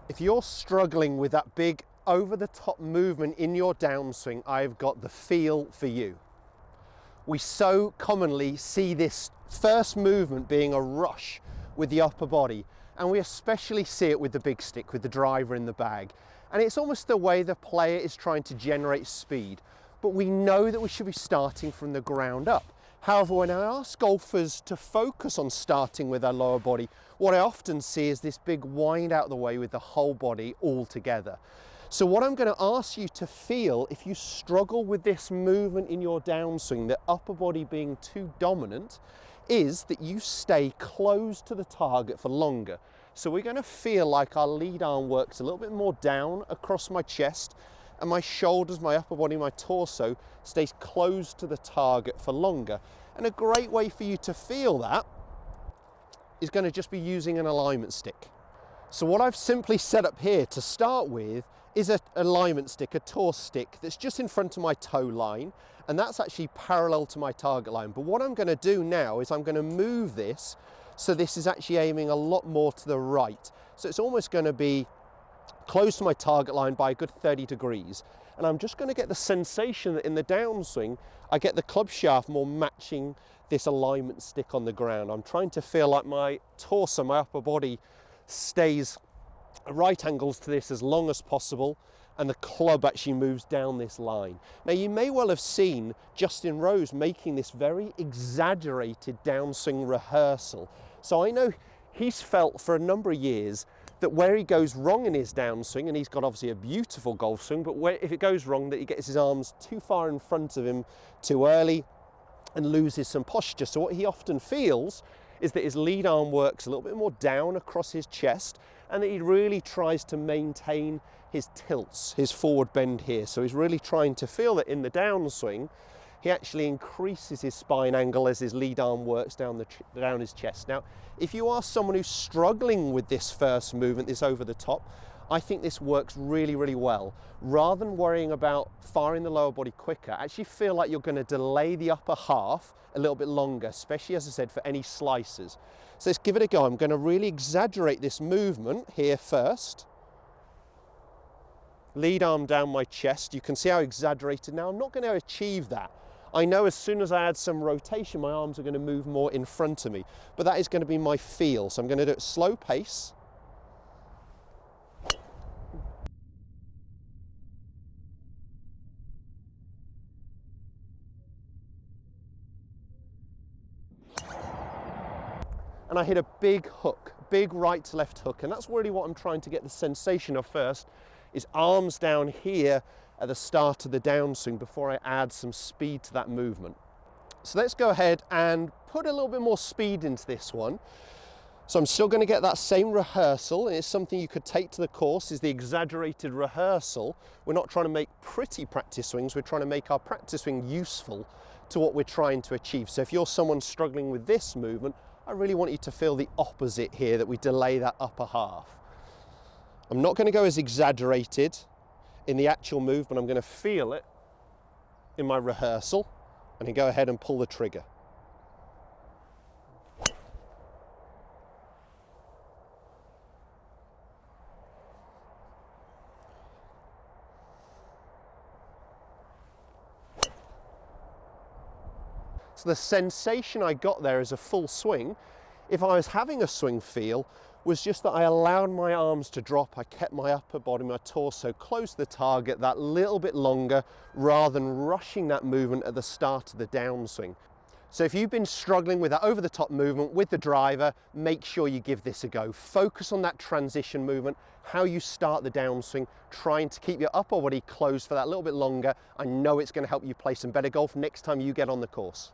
If you're struggling with that big over-the-top movement in your downswing, I've got the feel for you. We so commonly see this first movement being a rush with the upper body, and we especially see it with the big stick, with the driver in the bag. And it's almost the way the player is trying to generate speed, but we know that we should be starting from the ground up. However, when I ask golfers to focus on starting with their lower body, what I often see is this big wind out of the way with the whole body all together. So what I'm going to ask you to feel, if you struggle with this movement in your downswing, the upper body being too dominant, is that you stay close to the target for longer. So we're going to feel like our lead arm works a little bit more down across my chest, and my shoulders, my upper body, my torso stays close to the target for longer. And a great way for you to feel that is going to just be using an alignment stick. So what I've simply set up here to start with is an alignment stick, a tour stick that's just in front of my toe line, and that's actually parallel to my target line. But what I'm going to do now is I'm going to move this so this is actually aiming a lot more to the right. So it's almost going to be close to my target line by a good 30 degrees. And I'm just going to get the sensation that in the downswing, I get the club shaft more matching this alignment stick on the ground. I'm trying to feel like my torso, my upper body, stays at right angles to this as long as possible, and the club actually moves down this line. Now, you may well have seen Justin Rose making this very exaggerated downswing rehearsal. So I know he's felt for a number of years that where he goes wrong in his downswing, and he's got obviously a beautiful golf swing, but if it goes wrong, that he gets his arms too far in front of him too early and loses some posture. So what he often feels is that his lead arm works a little bit more down across his chest, and that he really tries to maintain his tilts, his forward bend here. So he's really trying to feel that in the downswing, he actually increases his spine angle as his lead arm works down his chest. Now, if you are someone who's struggling with this first movement, this over the top, I think this works really, really well. Rather than worrying about firing the lower body quicker, actually feel like you're going to delay the upper half a little bit longer, especially, as I said, for any slicers. So let's give it a go. I'm going to really exaggerate this movement here first. Lead arm down my chest. You can see how exaggerated now. I'm not going to achieve that. I know as soon as I add some rotation, my arms are going to move more in front of me, but that is going to be my feel. So I'm going to do it at slow pace. And I hit a big hook, big right to left hook, and that's really what I'm trying to get the sensation of first, is arms down here at the start of the downswing before I add some speed to that movement. So let's go ahead and put a little bit more speed into this one. So I'm still going to get that same rehearsal, and it's something you could take to the course, is the exaggerated rehearsal. We're not trying to make pretty practice swings, we're trying to make our practice swing useful to what we're trying to achieve. So if you're someone struggling with this movement, I really want you to feel the opposite here, that we delay that upper half. I'm not going to go as exaggerated in the actual move, but I'm going to feel it in my rehearsal and then go ahead and pull the trigger. So the sensation I got there as a full swing, if I was having a swing feel, was just that I allowed my arms to drop. I kept my upper body, my torso close to the target that little bit longer, rather than rushing that movement at the start of the downswing. So if you've been struggling with that over the top movement with the driver, make sure you give this a go. Focus on that transition movement, how you start the downswing, trying to keep your upper body closed for that little bit longer. I know it's going to help you play some better golf next time you get on the course.